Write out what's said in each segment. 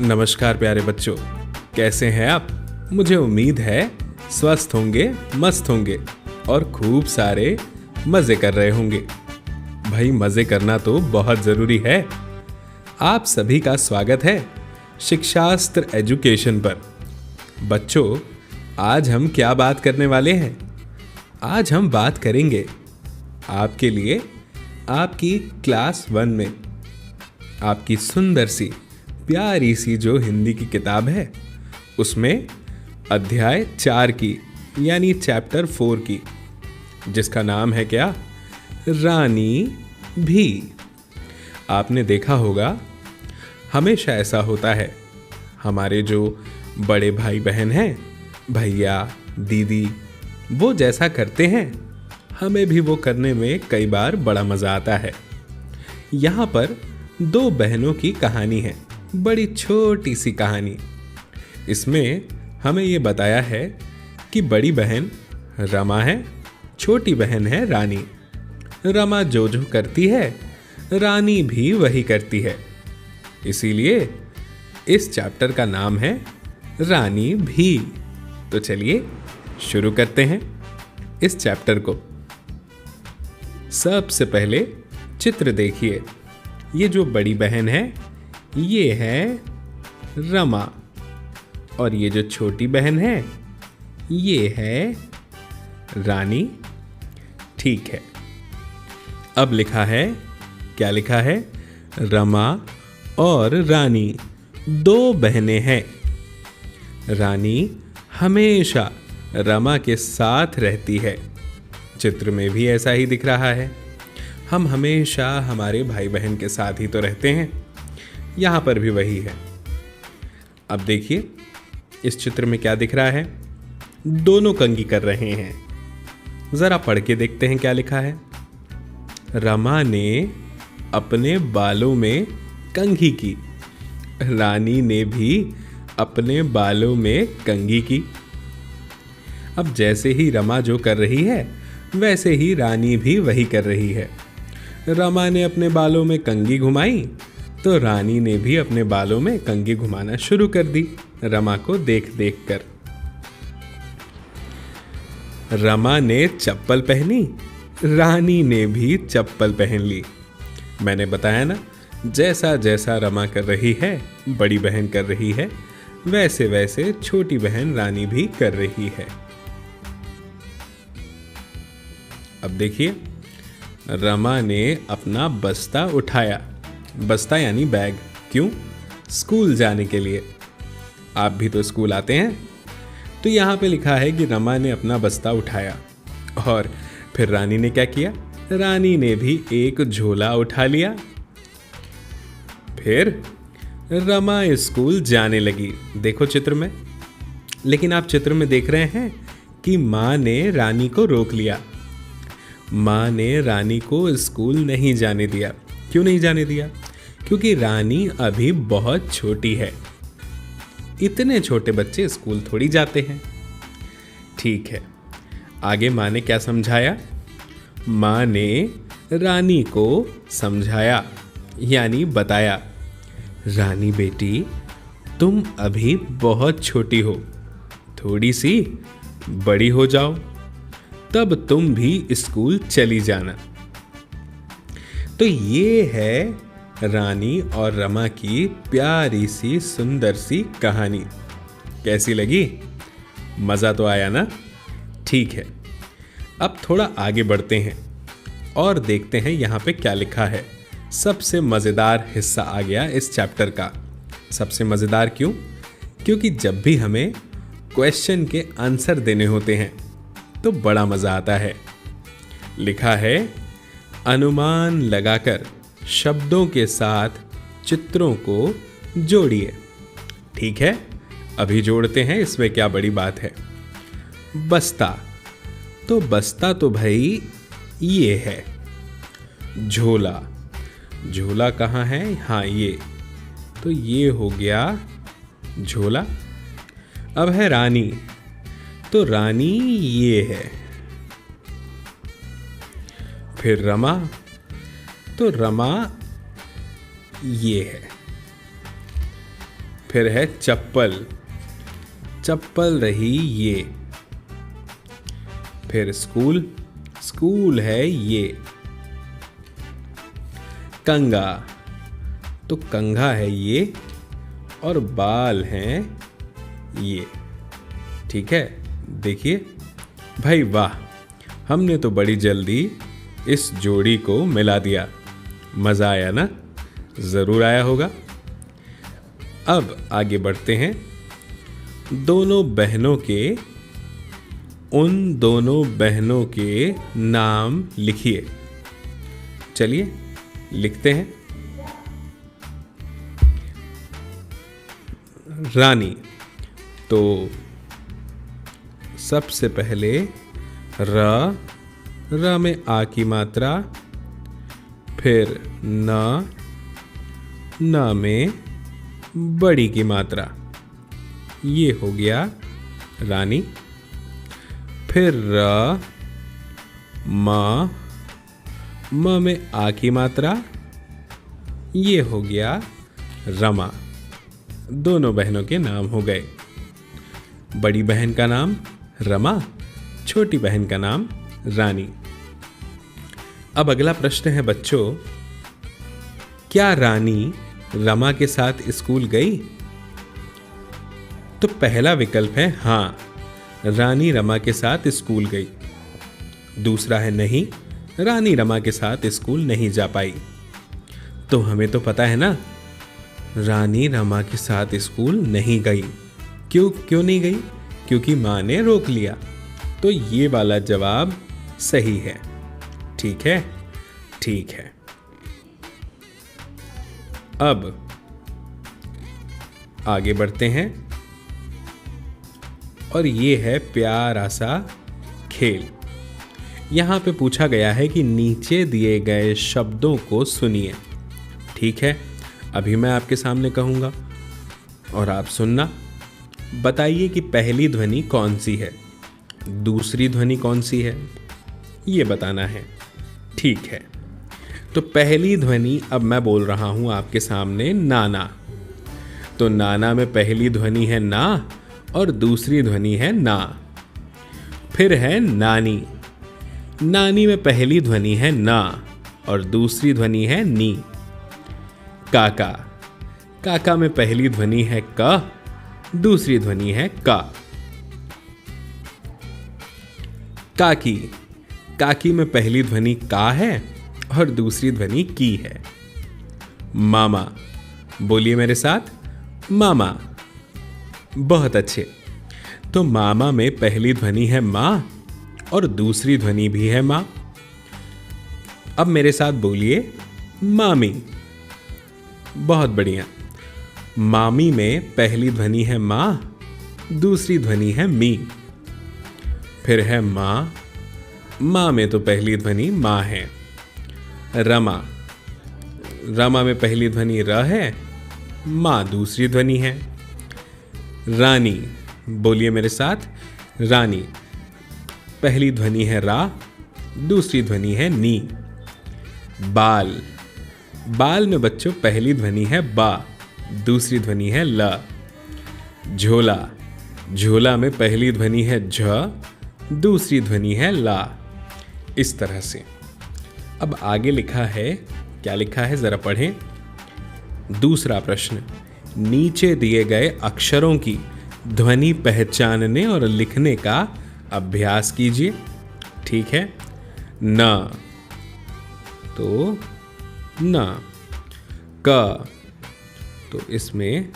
नमस्कार प्यारे बच्चों, कैसे हैं आप। मुझे उम्मीद है स्वस्थ होंगे, मस्त होंगे और खूब सारे मज़े कर रहे होंगे। भाई मज़े करना तो बहुत ज़रूरी है। आप सभी का स्वागत है शिक्षास्त्र एजुकेशन पर। बच्चों, आज हम क्या बात करने वाले हैं? आज हम बात करेंगे आपके लिए आपकी क्लास 1 में आपकी सुंदर सी प्यारी सी जो हिंदी की किताब है उसमें अध्याय 4 की यानी चैप्टर 4 की, जिसका नाम है क्या? रानी भी। आपने देखा होगा हमेशा ऐसा होता है, हमारे जो बड़े भाई बहन हैं, भैया दीदी, वो जैसा करते हैं हमें भी वो करने में कई बार बड़ा मज़ा आता है। यहाँ पर 2 बहनों की कहानी है, बड़ी छोटी सी कहानी। इसमें हमें ये बताया है कि बड़ी बहन रमा है, छोटी बहन है रानी। रमा जो जो करती है रानी भी वही करती है, इसीलिए इस चैप्टर का नाम है रानी भी। तो चलिए शुरू करते हैं इस चैप्टर को। सबसे पहले चित्र देखिए। ये जो बड़ी बहन है ये है रमा और ये जो छोटी बहन है ये है रानी। ठीक है, अब लिखा है, क्या लिखा है? रमा और रानी 2 बहनें हैं। रानी हमेशा रमा के साथ रहती है। चित्र में भी ऐसा ही दिख रहा है। हम हमेशा हमारे भाई बहन के साथ ही तो रहते हैं, यहाँ पर भी वही है। अब देखिए इस चित्र में क्या दिख रहा है? दोनों कंघी कर रहे हैं। जरा पढ़ के देखते हैं क्या लिखा है। रमा ने अपने बालों में कंघी की, रानी ने भी अपने बालों में कंघी की। अब जैसे ही रमा जो कर रही है वैसे ही रानी भी वही कर रही है। रमा ने अपने बालों में कंघी घुमाई तो रानी ने भी अपने बालों में कंघी घुमाना शुरू कर दी, रमा को देख देख कर। रमा ने चप्पल पहनी, रानी ने भी चप्पल पहन ली। मैंने बताया ना, जैसा जैसा रमा कर रही है, बड़ी बहन कर रही है, वैसे वैसे छोटी बहन रानी भी कर रही है। अब देखिए, रमा ने अपना बस्ता उठाया। बस्ता यानी बैग। क्यों? स्कूल जाने के लिए। आप भी तो स्कूल आते हैं। तो यहाँ पे लिखा है कि रमा ने अपना बस्ता उठाया और फिर रानी ने क्या किया? रानी ने भी एक झोला उठा लिया। फिर रमा स्कूल जाने लगी। देखो चित्र में। लेकिन आप चित्र में देख रहे हैं कि माँ ने रानी को रोक लिया। माँ ने रानी को स्कूल नहीं जाने दिया। क्यों नहीं जाने दिया? क्योंकि रानी अभी बहुत छोटी है। इतने छोटे बच्चे स्कूल थोड़ी जाते हैं। ठीक है, आगे माँ ने क्या समझाया? माँ ने रानी को समझाया यानी बताया, रानी बेटी, तुम अभी बहुत छोटी हो, थोड़ी सी बड़ी हो जाओ, तब तुम भी स्कूल चली जाना। तो ये है रानी और रमा की प्यारी सी सुंदर सी कहानी। कैसी लगी? मज़ा तो आया ना? ठीक है, अब थोड़ा आगे बढ़ते हैं और देखते हैं यहाँ पे क्या लिखा है। सबसे मज़ेदार हिस्सा आ गया इस चैप्टर का। सबसे मज़ेदार क्यों? क्योंकि जब भी हमें क्वेश्चन के आंसर देने होते हैं तो बड़ा मज़ा आता है। लिखा है, अनुमान लगाकर शब्दों के साथ चित्रों को जोड़िए। ठीक है, अभी जोड़ते हैं, इसमें क्या बड़ी बात है। बस्ता, तो बस्ता तो भाई ये है। झोला, झोला कहाँ है? हाँ ये, तो ये हो गया झोला। अब है रानी, तो रानी ये है। फिर रमा, तो रमा ये है। फिर है चप्पल, चप्पल रही ये। फिर स्कूल, स्कूल है ये। कंघा, तो कंघा है ये और बाल हैं ये। ठीक है, देखिए भाई वाह, हमने तो बड़ी जल्दी इस जोड़ी को मिला दिया। मजा आया ना? जरूर आया होगा। अब आगे बढ़ते हैं। दोनों बहनों के, उन दोनों बहनों के नाम लिखिए। चलिए लिखते हैं। रानी, तो सबसे पहले र में आ की मात्रा, फिर न में बड़ी की मात्रा, ये हो गया रानी। फिर र म में आ की मात्रा, ये हो गया रमा। दोनों बहनों के नाम हो गए। बड़ी बहन का नाम रमा, छोटी बहन का नाम रानी। अब अगला प्रश्न है बच्चों, क्या रानी रमा के साथ स्कूल गई? तो पहला विकल्प है हां, रानी रमा के साथ स्कूल गई। दूसरा है नहीं, रानी रमा के साथ स्कूल नहीं जा पाई। तो हमें तो पता है ना, रानी रमा के साथ स्कूल नहीं गई। क्यों नहीं गई? क्योंकि मां ने रोक लिया। तो ये वाला जवाब सही है। ठीक है, ठीक है। अब आगे बढ़ते हैं और ये है प्यारा सा खेल। यहां पे पूछा गया है कि नीचे दिए गए शब्दों को सुनिए। ठीक है, अभी मैं आपके सामने कहूंगा और आप सुनना। बताइए कि पहली ध्वनि कौन सी है, दूसरी ध्वनि कौन सी है, ये बताना है। ठीक है, तो पहली ध्वनि अब मैं बोल रहा हूं आपके सामने नाना। तो नाना में पहली ध्वनि है ना और दूसरी ध्वनि है ना। फिर है नानी, नानी में पहली ध्वनि है ना और दूसरी ध्वनि है नी। काका, काका में पहली ध्वनि है क, दूसरी ध्वनि है का। काकी, काकी में पहली ध्वनि का है और दूसरी ध्वनि की है। मामा, बोलिए मेरे साथ, मामा। बहुत अच्छे। तो मामा में पहली ध्वनि है मां और दूसरी ध्वनि भी है मां। अब मेरे साथ बोलिए मामी। बहुत बढ़िया। मामी में पहली ध्वनि है मां, दूसरी ध्वनि है मी। फिर है मां, मां में तो पहली ध्वनि मां है। रमा, रमा में पहली ध्वनि र है, मां दूसरी ध्वनि है। रानी, बोलिए मेरे साथ, रानी। पहली ध्वनि है रा, दूसरी ध्वनि है नी। बाल, बाल में बच्चों पहली ध्वनि है बा, दूसरी ध्वनि है ल। झोला, झोला में पहली ध्वनि है झ, दूसरी ध्वनि है ला। इस तरह से। अब आगे लिखा है, क्या लिखा है जरा पढ़ें। दूसरा प्रश्न, नीचे दिए गए अक्षरों की ध्वनि पहचानने और लिखने का अभ्यास कीजिए। ठीक है। न, तो न। क, तो इसमें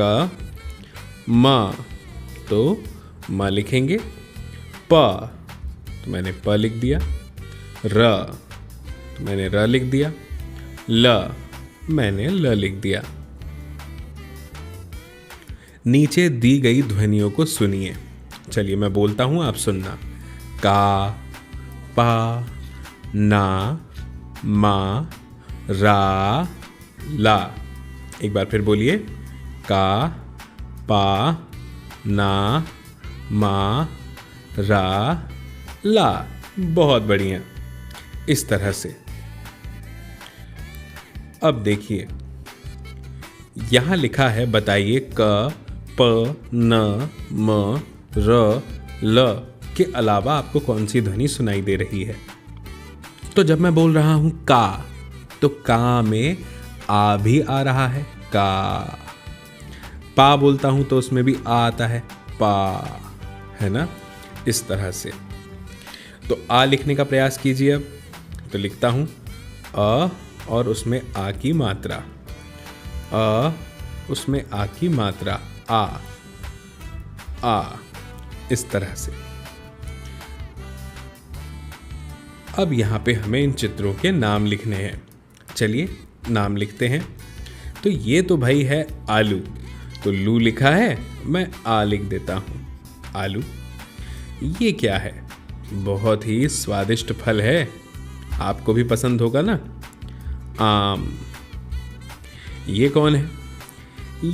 क। म, तो म लिखेंगे। प, तो मैंने प लिख दिया। र, तो मैंने र लिख दिया। ल, मैंने ल लिख दिया। नीचे दी गई ध्वनियों को सुनिए। चलिए मैं बोलता हूं, आप सुनना। का, पा, ना, मा, रा, ला। एक बार फिर बोलिए। का, पा, ना, मा, रा, ला। बहुत बढ़िया। इस तरह से। अब देखिए, यहां लिखा है बताइए क, प, न, म, र, ल के अलावा आपको कौन सी ध्वनि सुनाई दे रही है। तो जब मैं बोल रहा हूं का, तो का में आ भी आ रहा है, का। पा बोलता हूं तो उसमें भी आ आता है, पा, है ना, इस तरह से। तो आ लिखने का प्रयास कीजिए अब। तो लिखता हूं अ और उसमें आ की मात्रा, अ उसमें आ की मात्रा, आ, इस तरह से। अब यहां पे हमें इन चित्रों के नाम लिखने हैं। चलिए नाम लिखते हैं। तो ये तो भाई है आलू, तो लू लिखा है, मैं आ लिख देता हूं, आलू। ये क्या है? बहुत ही स्वादिष्ट फल है, आपको भी पसंद होगा ना, आम। ये कौन है?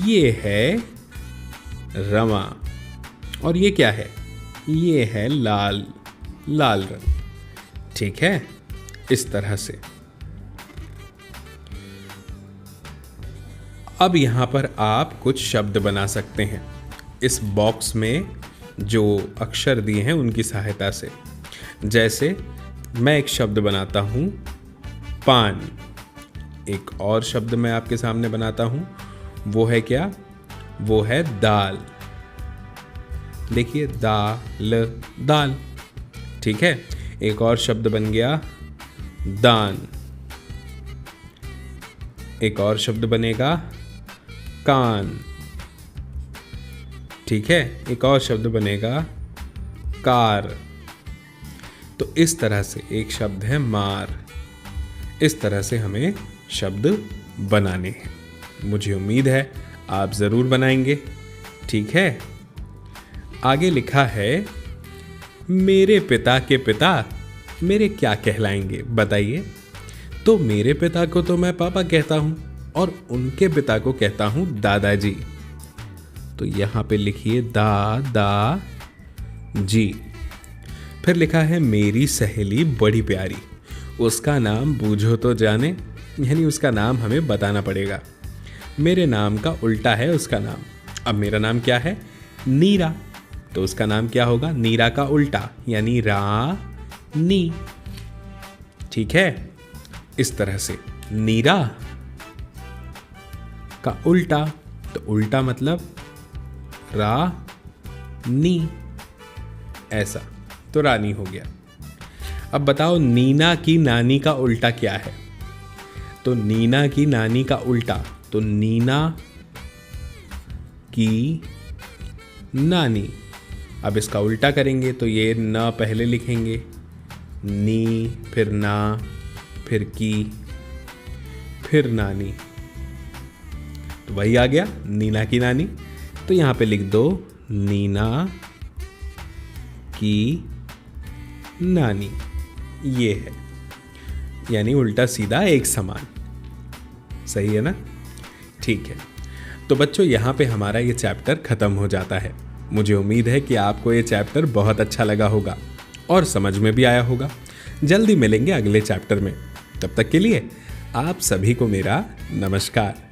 ये है रमा। और ये क्या है? ये है लाल, लाल रंग। ठीक है, इस तरह से। अब यहां पर आप कुछ शब्द बना सकते हैं इस बॉक्स में जो अक्षर दिए हैं उनकी सहायता से। जैसे मैं एक शब्द बनाता हूं पान, एक और शब्द मैं आपके सामने बनाता हूं, वो है क्या? वो है दाल। देखिए दाल, दाल। ठीक है, एक और शब्द बन गया दान, एक और शब्द बनेगा कान। ठीक है, एक और शब्द बनेगा कार। तो इस तरह से एक शब्द है मार। इस तरह से हमें शब्द बनाने हैं। मुझे उम्मीद है आप जरूर बनाएंगे। ठीक है, आगे लिखा है मेरे पिता के पिता मेरे क्या कहलाएंगे, बताइए। तो मेरे पिता को तो मैं पापा कहता हूं और उनके पिता को कहता हूं दादाजी। तो यहां पे लिखिए दा जी। फिर लिखा है मेरी सहेली बड़ी प्यारी, उसका नाम बूझो तो जाने, यानी उसका नाम हमें बताना पड़ेगा। मेरे नाम का उल्टा है उसका नाम। अब मेरा नाम क्या है? नीरा, तो उसका नाम क्या होगा? नीरा का उल्टा, यानी रा नी। ठीक है, इस तरह से नीरा का उल्टा, तो उल्टा मतलब रा नी, ऐसा, तो रानी हो गया। अब बताओ नीना की नानी का उल्टा क्या है? तो नीना की नानी का उल्टा, तो नीना की नानी। अब इसका उल्टा करेंगे तो ये न पहले लिखेंगे, नी, फिर ना, फिर की, फिर नानी। तो वही आ गया नीना की नानी। तो यहां पे लिख दो नीना की नानी। ये है, यानी उल्टा सीधा एक समान। सही है ना? ठीक है, तो बच्चों यहां पे हमारा ये चैप्टर खत्म हो जाता है। मुझे उम्मीद है कि आपको ये चैप्टर बहुत अच्छा लगा होगा और समझ में भी आया होगा। जल्दी मिलेंगे अगले चैप्टर में। तब तक के लिए आप सभी को मेरा नमस्कार।